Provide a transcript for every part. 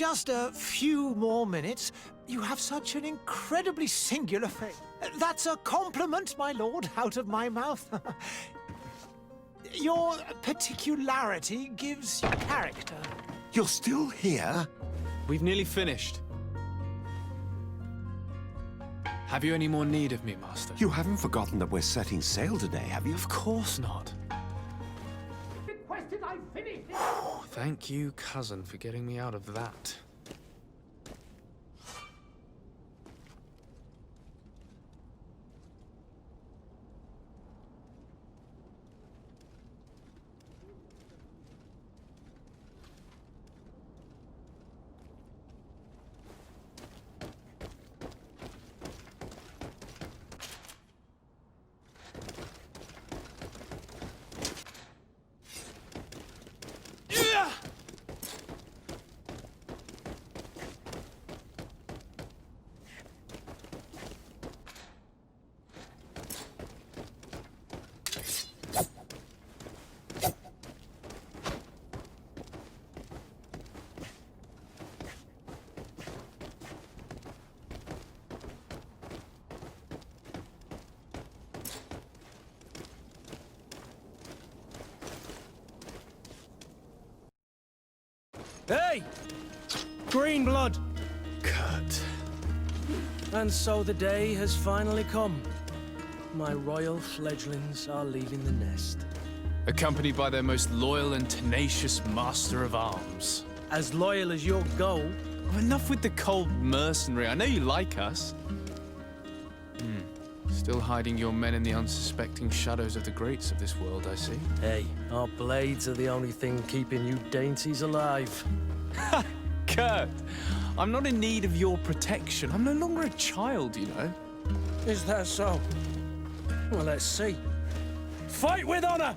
Just a few more minutes. You have such an incredibly singular face. That's a compliment, my lord, out of my mouth. Your particularity gives you character. You're still here? We've nearly finished. Have you any more need of me, Master? You haven't forgotten that we're setting sail today, have you? Of course not. Requested I finish it. Thank you, cousin, for getting me out of that. Hey! Green blood! Kurt. And so the day has finally come. My royal fledglings are leaving the nest. Accompanied by their most loyal and tenacious master of arms. As loyal as your goal. Oh, enough with the cold mercenary. I know you like us. Still hiding your men in the unsuspecting shadows of the greats of this world, I see. Hey, our blades are the only thing keeping you dainties alive. Ha! Kurt, I'm not in need of your protection. I'm no longer a child, you know. Is that so? Well, let's see. Fight with honor!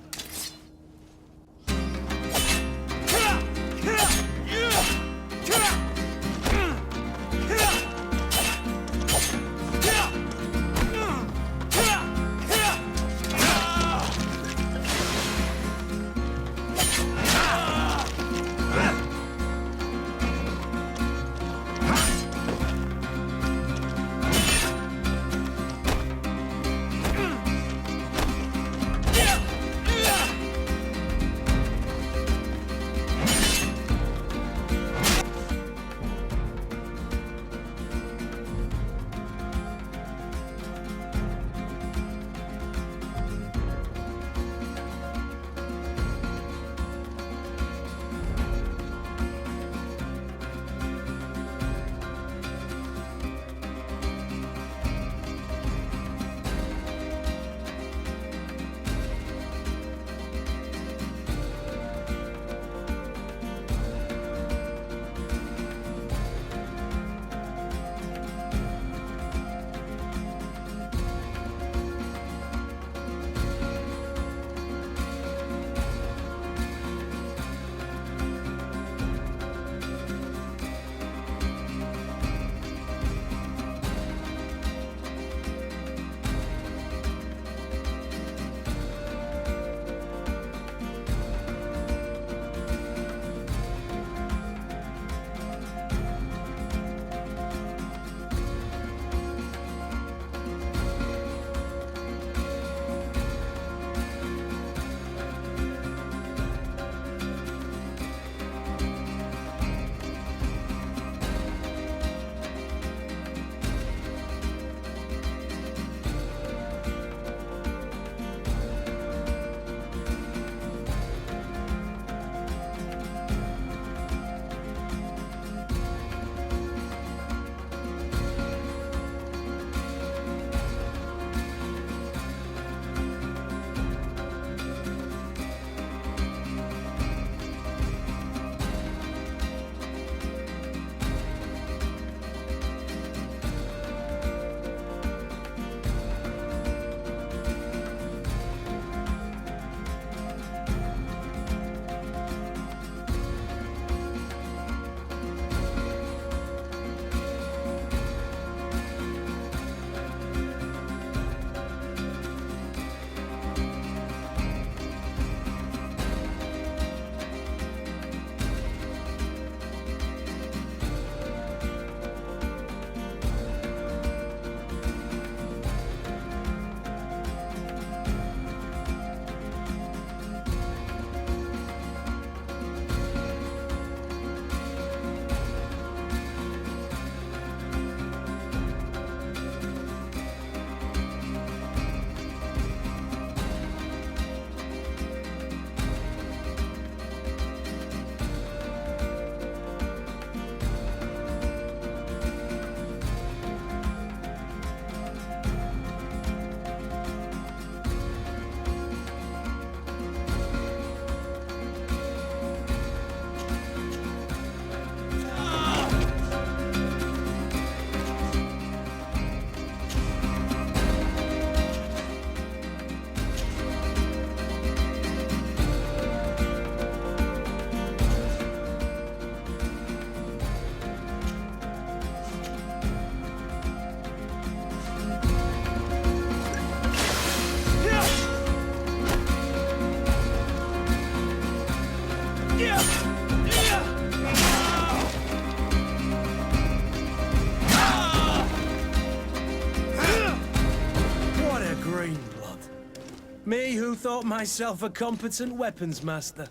Me who thought myself a competent weapons master.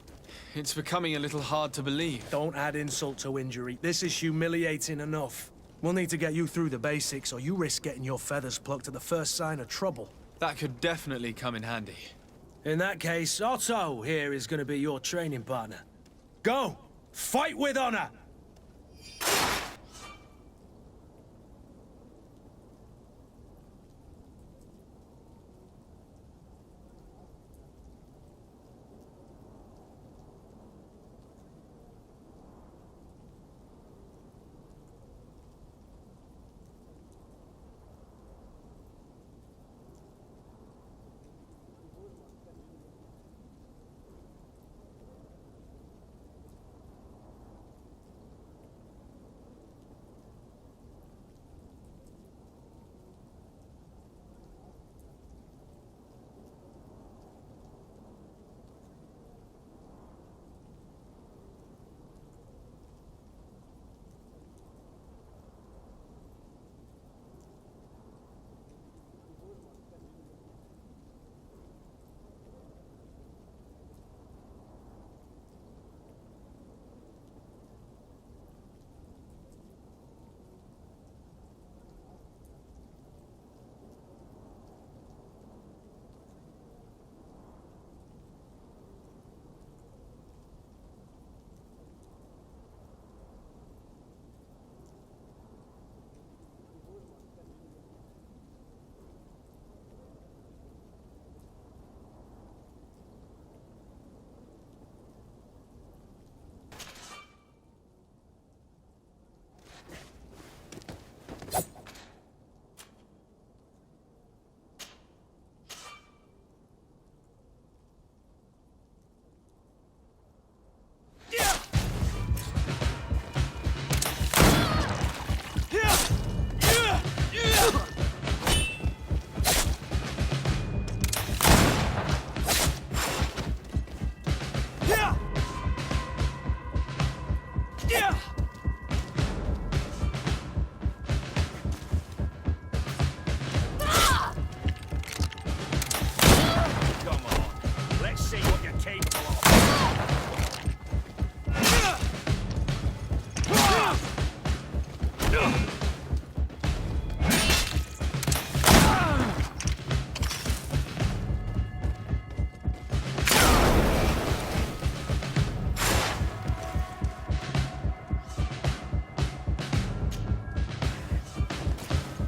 It's becoming a little hard to believe. Don't add insult to injury. This is humiliating enough. We'll need to get you through the basics, or you risk getting your feathers plucked at the first sign of trouble. That could definitely come in handy. In that case, Otto here is going to be your training partner. Go! Fight with honor!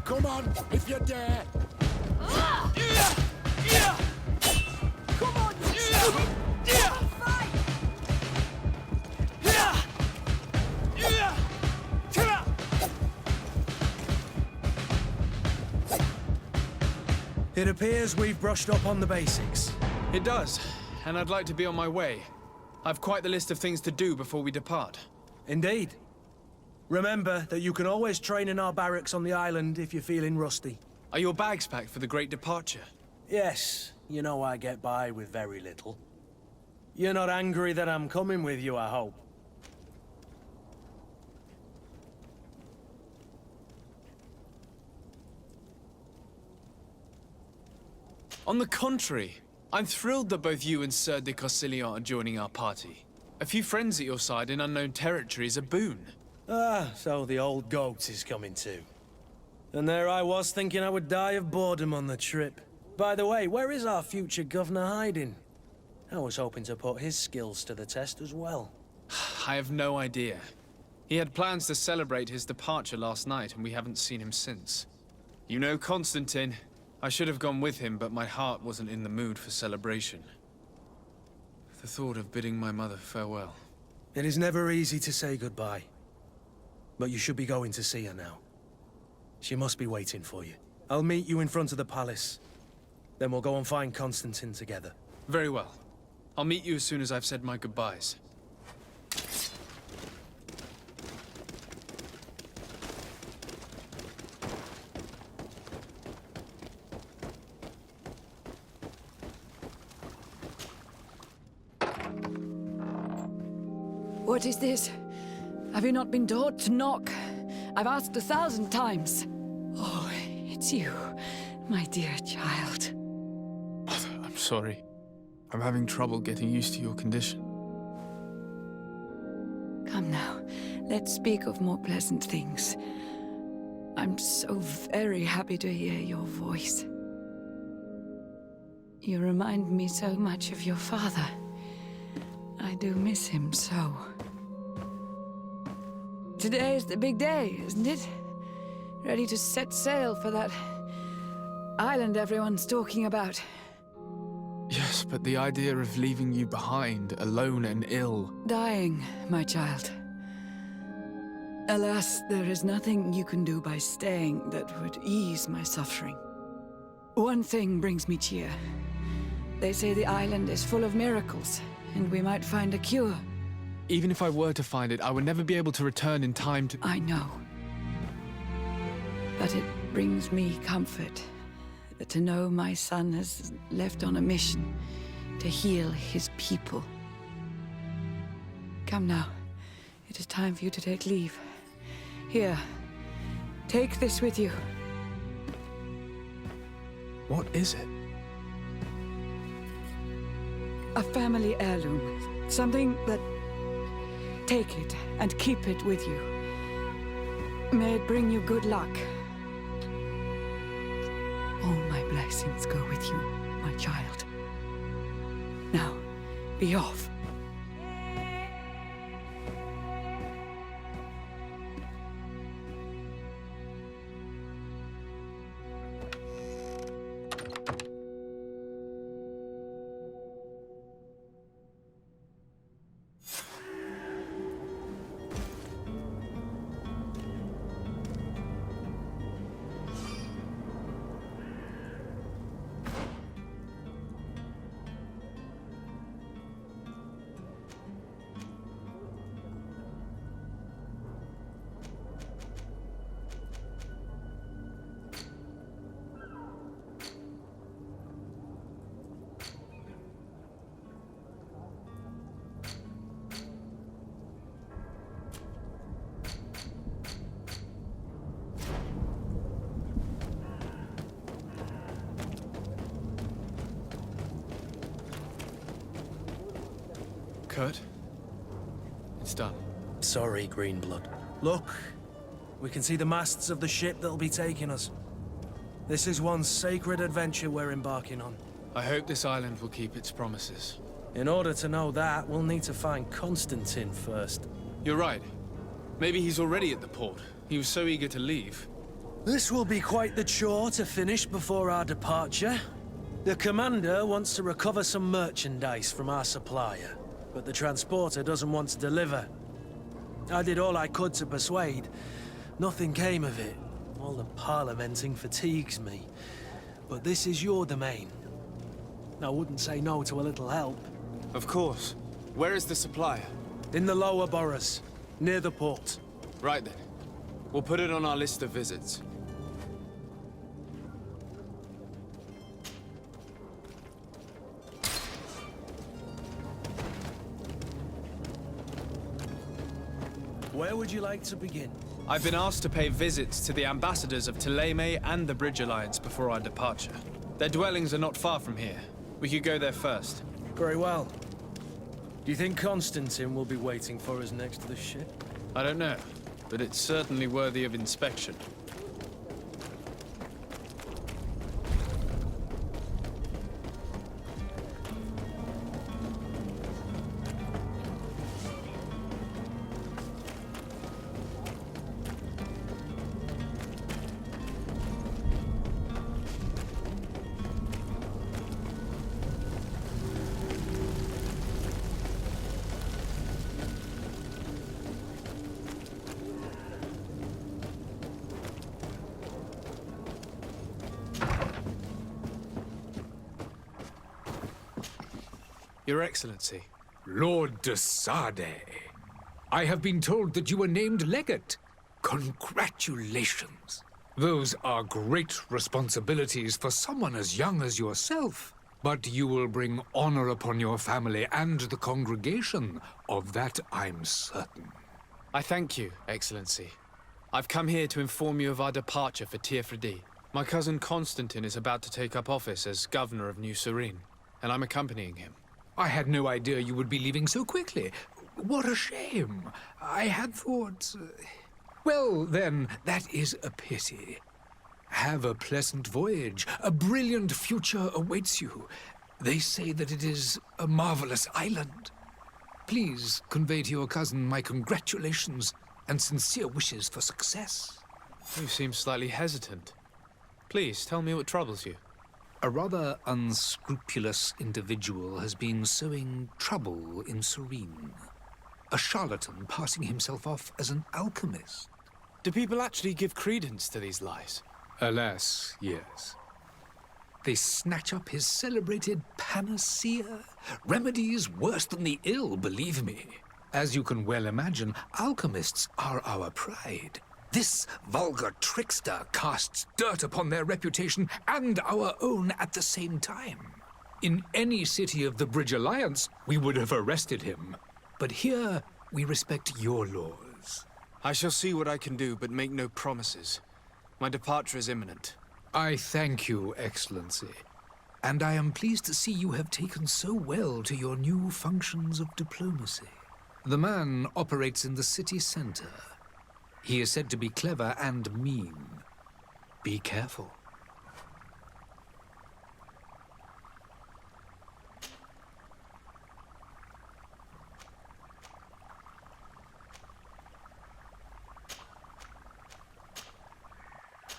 Come on, if you dare. Come on, you stupid! Fight! It appears we've brushed up on the basics. It does, and I'd like to be on my way. I've quite the list of things to do before we depart. Indeed. Remember that you can always train in our barracks on the island if you're feeling rusty. Are your bags packed for the great departure? Yes, you know I get by with very little. You're not angry that I'm coming with you, I hope. On the contrary, I'm thrilled that both you and Sir de Corsilian are joining our party. A few friends at your side in unknown territory is a boon. Ah, so the old goat is coming too. And there I was thinking I would die of boredom on the trip. By the way, where is our future governor hiding? I was hoping to put his skills to the test as well. I have no idea. He had plans to celebrate his departure last night, and we haven't seen him since. You know Constantine. I should have gone with him, but my heart wasn't in the mood for celebration. The thought of bidding my mother farewell. It is never easy to say goodbye. But you should be going to see her now. She must be waiting for you. I'll meet you in front of the palace. Then we'll go and find Constantine together. Very well. I'll meet you as soon as I've said my goodbyes. What is this? Have you not been taught to knock? I've asked 1,000 times. Oh, it's you, my dear child. I'm sorry. I'm having trouble getting used to your condition. Come now, let's speak of more pleasant things. I'm so very happy to hear your voice. You remind me so much of your father. I do miss him so. Today is the big day, isn't it? Ready to set sail for that island everyone's talking about. Yes, but the idea of leaving you behind, alone and ill... Dying, my child. Alas, there is nothing you can do by staying that would ease my suffering. One thing brings me cheer. They say the island is full of miracles, and we might find a cure. Even if I were to find it, I would never be able to return in time to... I know. But it brings me comfort to know my son has left on a mission to heal his people. Come now. It is time for you to take leave. Here, take this with you. What is it? A family heirloom. Something that... Take it and keep it with you. May it bring you good luck. All my blessings go with you, my child. Now, be off. Kurt? It's done. Sorry, Greenblood. Look, we can see the masts of the ship that'll be taking us. This is one sacred adventure we're embarking on. I hope this island will keep its promises. In order to know that, we'll need to find Constantine first. You're right. Maybe he's already at the port. He was so eager to leave. This will be quite the chore to finish before our departure. The commander wants to recover some merchandise from our supplier, but the transporter doesn't want to deliver. I did all I could to persuade. Nothing came of it. All the parliamenting fatigues me. But this is your domain. I wouldn't say no to a little help. Of course. Where is the supplier? In the lower boroughs, near the port. Right then. We'll put it on our list of visits. Where would you like to begin? I've been asked to pay visits to the ambassadors of Thélème and the Bridge Alliance before our departure. Their dwellings are not far from here. We could go there first. Very well. Do you think Constantine will be waiting for us next to the ship? I don't know, but it's certainly worthy of inspection. Your Excellency. Lord de Sade, I have been told that you were named legate. Congratulations. Those are great responsibilities for someone as young as yourself. But you will bring honor upon your family and the congregation. Of that, I'm certain. I thank you, Excellency. I've come here to inform you of our departure for Tiefredi. My cousin Constantine is about to take up office as governor of New Serene. and I'm accompanying him. I had no idea you would be leaving so quickly. What a shame. I had thought... Well, then, that is a pity. Have a pleasant voyage. A brilliant future awaits you. They say that it is a marvelous island. Please convey to your cousin my congratulations and sincere wishes for success. You seem slightly hesitant. Please, tell me what troubles you. A rather unscrupulous individual has been sowing trouble in Serene. A charlatan passing himself off as an alchemist. Do people actually give credence to these lies? Alas, yes. They snatch up his celebrated panacea. Remedies worse than the ill, believe me. As you can well imagine, alchemists are our pride. This vulgar trickster casts dirt upon their reputation and our own at the same time. In any city of the Bridge Alliance, we would have arrested him. But here, we respect your laws. I shall see what I can do, but make no promises. My departure is imminent. I thank you, Excellency. And I am pleased to see you have taken so well to your new functions of diplomacy. The man operates in the city center. He is said to be clever and mean. Be careful.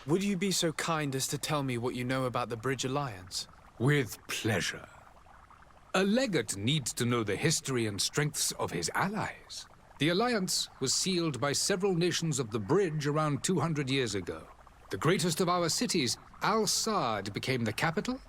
Would you be so kind as to tell me what you know about the Bridge Alliance? With pleasure. A legate needs to know the history and strengths of his allies. The alliance was sealed by several nations of the Bridge around 200 years ago. The greatest of our cities, Al-Saad, became the capital,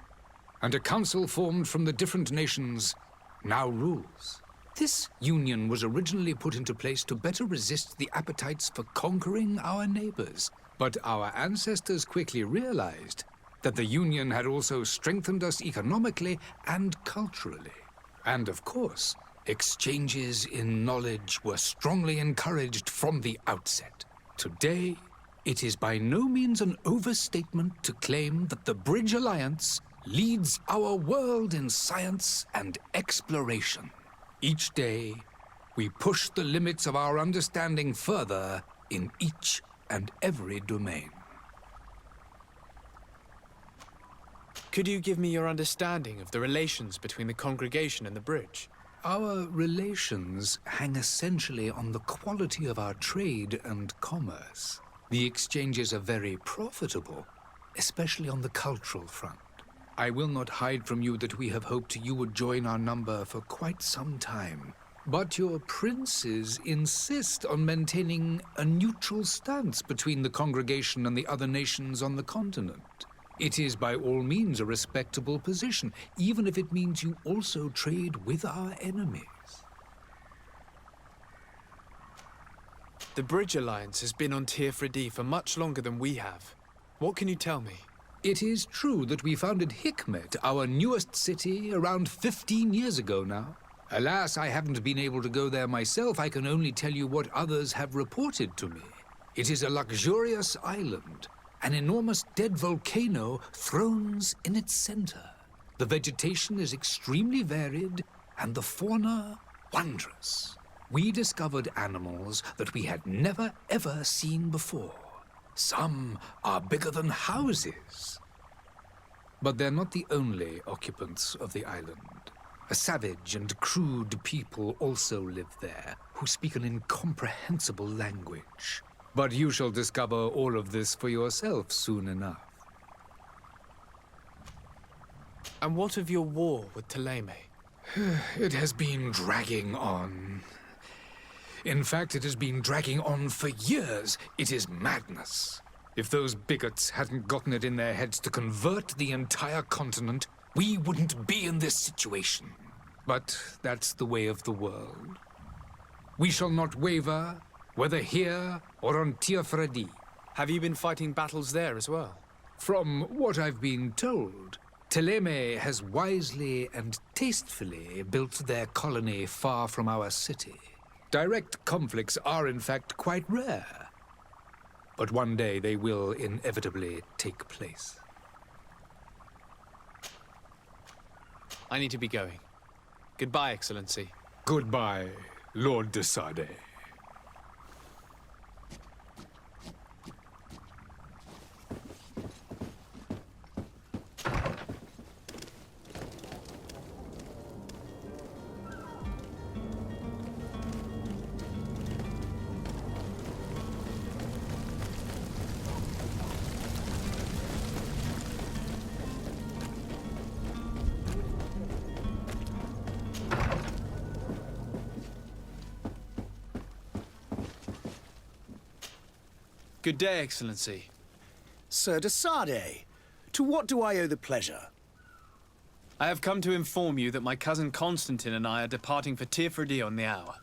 and a council formed from the different nations now rules. This union was originally put into place to better resist the appetites for conquering our neighbors. But our ancestors quickly realized that the Union had also strengthened us economically and culturally. And of course, exchanges in knowledge were strongly encouraged from the outset. Today, it is by no means an overstatement to claim that the Bridge Alliance leads our world in science and exploration. Each day, we push the limits of our understanding further in each and every domain. Could you give me your understanding of the relations between the congregation and the Bridge? Our relations hang essentially on the quality of our trade and commerce. The exchanges are very profitable, especially on the cultural front. I will not hide from you that we have hoped you would join our number for quite some time. But your princes insist on maintaining a neutral stance between the congregation and the other nations on the continent. It is by all means a respectable position, even if it means you also trade with our enemies. The Bridge Alliance has been on Tirfredi for much longer than we have. What can you tell me? It is true that we founded Hikmet, our newest city, around 15 years ago now. Alas, I haven't been able to go there myself. I can only tell you what others have reported to me. It is a luxurious island. An enormous dead volcano thrones in its center. The vegetation is extremely varied, and the fauna wondrous. We discovered animals that we had never ever seen before. Some are bigger than houses. But they're not the only occupants of the island. A savage and crude people also live there, who speak an incomprehensible language. But you shall discover all of this for yourself soon enough. And what of your war with Ptolemy? It has been dragging on. In fact, it has been dragging on for years. It is madness. If those bigots hadn't gotten it in their heads to convert the entire continent, we wouldn't be in this situation. But that's the way of the world. We shall not waver, whether here or on Tirfredi. Have you been fighting battles there as well? From what I've been told, Ptolemy has wisely and tastefully built their colony far from our city. Direct conflicts are in fact quite rare. But one day they will inevitably take place. I need to be going. Goodbye, Excellency. Goodbye, Lord de Sade. Good day, Excellency. Sir de Sade, to what do I owe the pleasure? I have come to inform you that my cousin Constantine and I are departing for Tirfredi on the hour.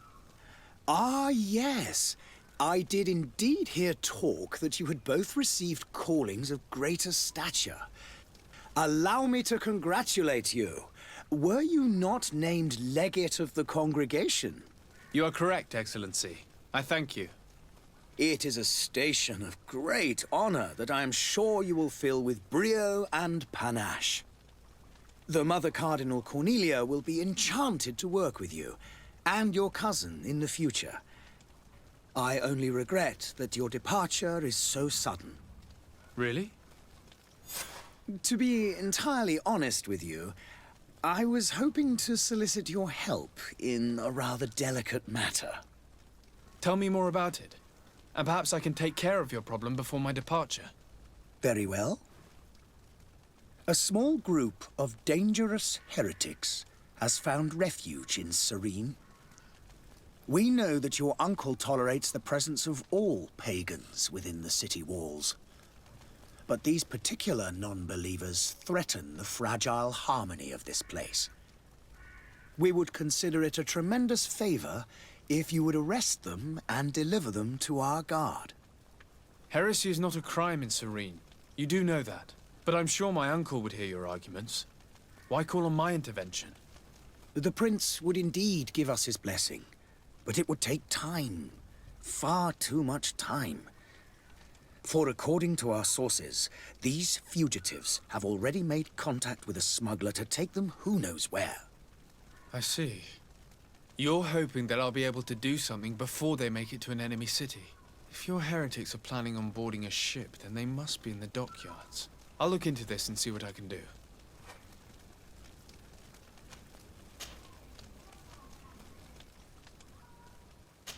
Ah, yes. I did indeed hear talk that you had both received callings of greater stature. Allow me to congratulate you. Were you not named legate of the congregation? You are correct, Excellency. I thank you. It is a station of great honor that I am sure you will fill with brio and panache. The Mother Cardinal Cornelia will be enchanted to work with you, and your cousin in the future. I only regret that your departure is so sudden. Really? To be entirely honest with you, I was hoping to solicit your help in a rather delicate matter. Tell me more about it. And perhaps I can take care of your problem before my departure. Very well. A small group of dangerous heretics has found refuge in Serene. We know that your uncle tolerates the presence of all pagans within the city walls. But these particular non-believers threaten the fragile harmony of this place. We would consider it a tremendous favor if you would arrest them and deliver them to our guard. Heresy is not a crime in Serene. You do know that. But I'm sure my uncle would hear your arguments. Why call on my intervention? The prince would indeed give us his blessing, but it would take time. Far too much time. For according to our sources, these fugitives have already made contact with a smuggler to take them who knows where. I see. You're hoping that I'll be able to do something before they make it to an enemy city. If your heretics are planning on boarding a ship, then they must be in the dockyards. I'll look into this and see what I can do.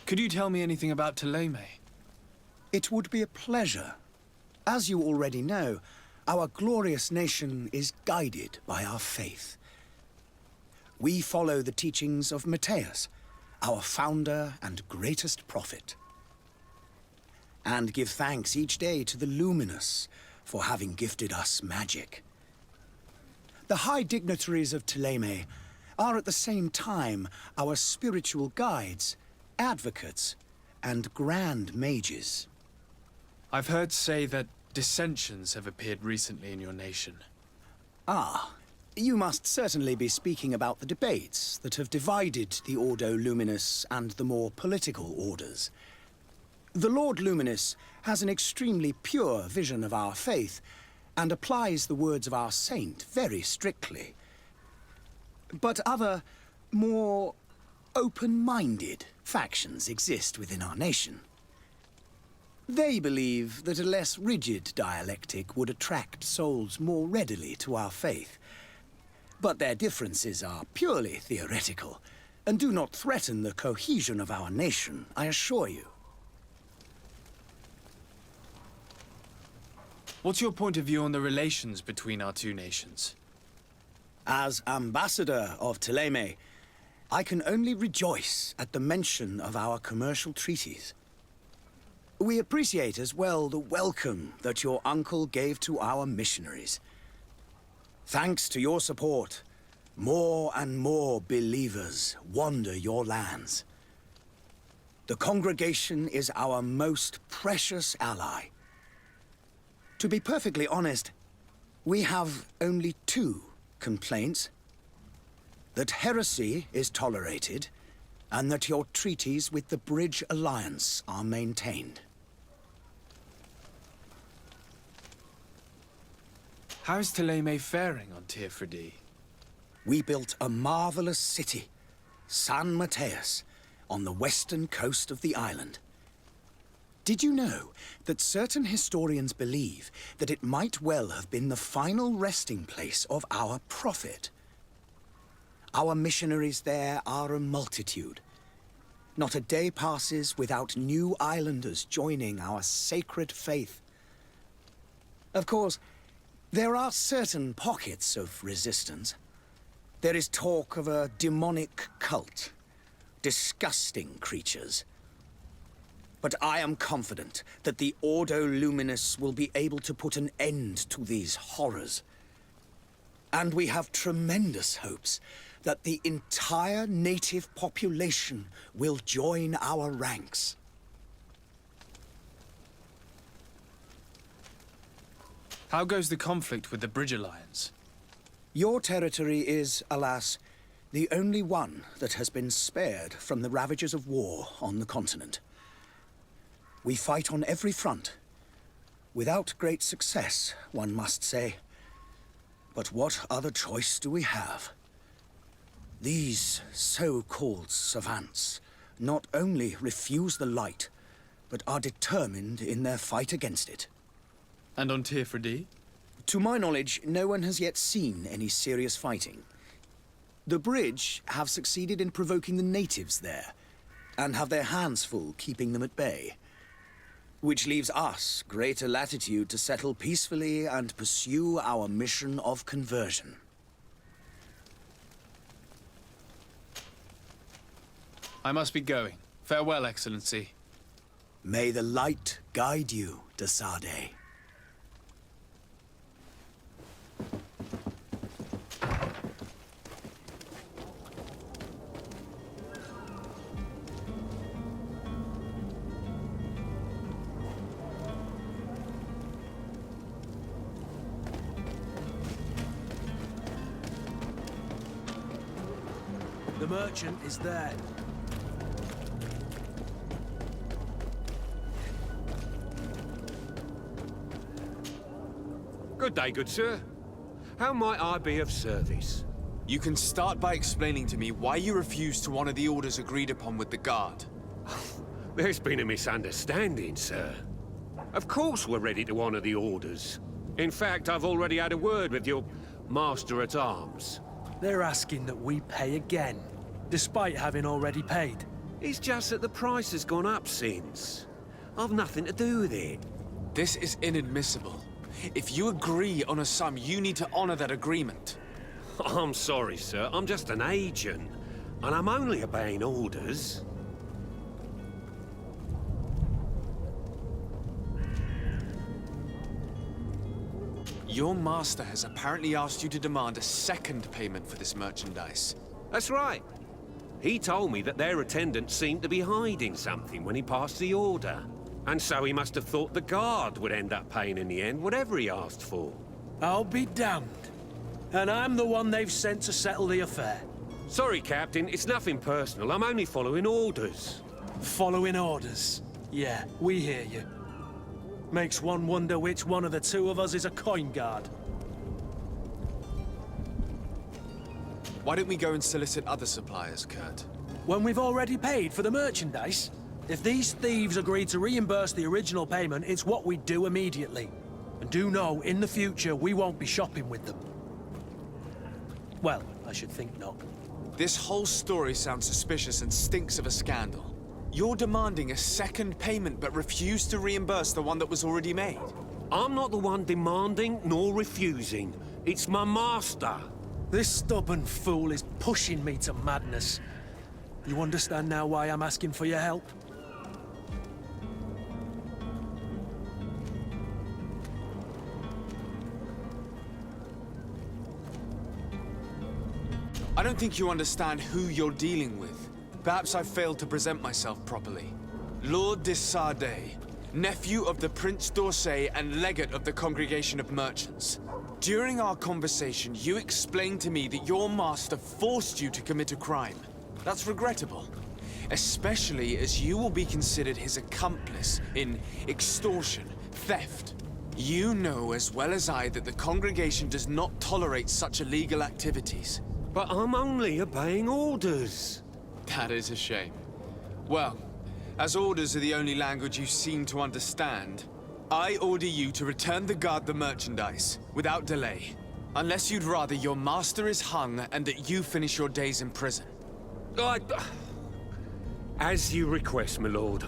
Could you tell me anything about Ptolemy? It would be a pleasure. As you already know, our glorious nation is guided by our faith. We follow the teachings of Matthias, our founder and greatest prophet, and give thanks each day to the Luminous for having gifted us magic. The high dignitaries of Ptolemy are at the same time our spiritual guides, advocates, and grand mages. I've heard say that dissensions have appeared recently in your nation. Ah, you must certainly be speaking about the debates that have divided the Ordo Luminous and the more political orders. The Lord Luminous has an extremely pure vision of our faith and applies the words of our saint very strictly. But other, more open-minded factions exist within our nation. They believe that a less rigid dialectic would attract souls more readily to our faith. But their differences are purely theoretical, and do not threaten the cohesion of our nation, I assure you. What's your point of view on the relations between our two nations? As ambassador of Ptolemy, I can only rejoice at the mention of our commercial treaties. We appreciate as well the welcome that your uncle gave to our missionaries. Thanks to your support, more and more believers wander your lands. The congregation is our most precious ally. To be perfectly honest, we have only two complaints. That heresy is tolerated, and that your treaties with the Bridge Alliance are maintained. How is Ptolemy faring on Tirfredi? we built a marvelous city, San Mateus, on the western coast of the island. Did you know that certain historians believe that it might well have been the final resting place of our prophet? Our missionaries there are a multitude. Not a day passes without new islanders joining our sacred faith. Of course, there are certain pockets of resistance. There is talk of a demonic cult. Disgusting creatures. But I am confident that the Ordo Luminis will be able to put an end to these horrors. And we have tremendous hopes that the entire native population will join our ranks. How goes the conflict with the Bridge Alliance? Your territory is, alas, the only one that has been spared from the ravages of war on the continent. We fight on every front. Without great success, one must say. But what other choice do we have? These so-called savants not only refuse the light, but are determined in their fight against it. And on Tirfredi? To my knowledge, no one has yet seen any serious fighting. The Bridge have succeeded in provoking the natives there, and have their hands full keeping them at bay. Which leaves us greater latitude to settle peacefully and pursue our mission of conversion. I must be going. Farewell, Excellency. May the light guide you, de Sade. The merchant is there. Good day, good sir. How might I be of service? You can start by explaining to me why you refused to honor the orders agreed upon with the guard. There's been a misunderstanding, sir. Of course we're ready to honor the orders. In fact, I've already had a word with your master-at-arms. They're asking that we pay again, despite having already paid. It's just that the price has gone up since. I've nothing to do with it. This is inadmissible. If you agree on a sum, you need to honor that agreement. I'm sorry, sir. I'm just an agent. And I'm only obeying orders. Your master has apparently asked you to demand a second payment for this merchandise. That's right. He told me that their attendant seemed to be hiding something when he passed the order. And so he must have thought the guard would end up paying in the end, whatever he asked for. I'll be damned. And I'm the one they've sent to settle the affair. Sorry, Captain, it's nothing personal. I'm only following orders. Following orders. Yeah, we hear you. Makes one wonder which one of the two of us is a coin guard. Why don't we go and solicit other suppliers, Kurt? When we've already paid for the merchandise? If these thieves agreed to reimburse the original payment, it's what we'd do immediately. And do know, in the future, we won't be shopping with them. Well, I should think not. This whole story sounds suspicious and stinks of a scandal. You're demanding a second payment but refuse to reimburse the one that was already made. I'm not the one demanding nor refusing. It's my master. This stubborn fool is pushing me to madness. You understand now why I'm asking for your help? I don't think you understand who you're dealing with. Perhaps I failed to present myself properly. Lord de Sade, nephew of the Prince d'Orsay and legate of the Congregation of Merchants. During our conversation, you explained to me that your master forced you to commit a crime. That's regrettable, especially as you will be considered his accomplice in extortion, theft. You know as well as I that the Congregation does not tolerate such illegal activities. But I'm only obeying orders. That is a shame. Well, as orders are the only language you seem to understand, I order you to return the guard the merchandise, without delay. Unless you'd rather your master is hung and that you finish your days in prison. As you request, my lord.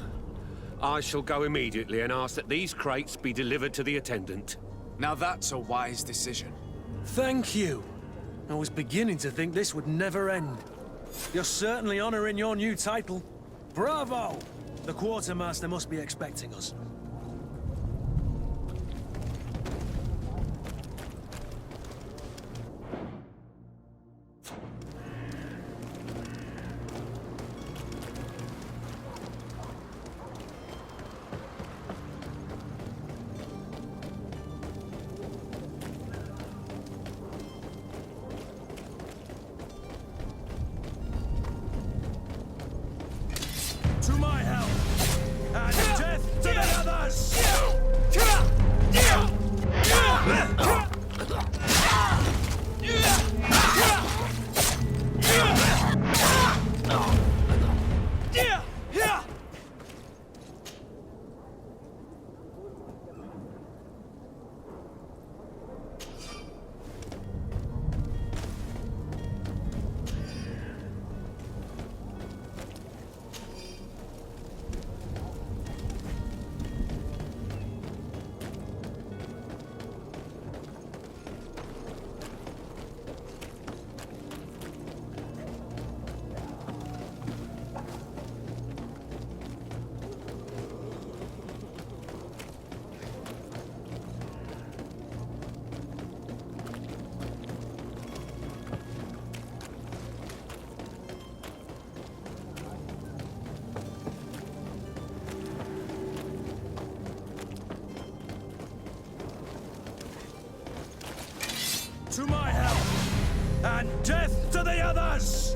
I shall go immediately and ask that these crates be delivered to the attendant. Now that's a wise decision. Thank you. I was beginning to think this would never end. You're certainly honoring your new title. Bravo! The quartermaster must be expecting us. To my help! And death to the others! To my help! And death to the others!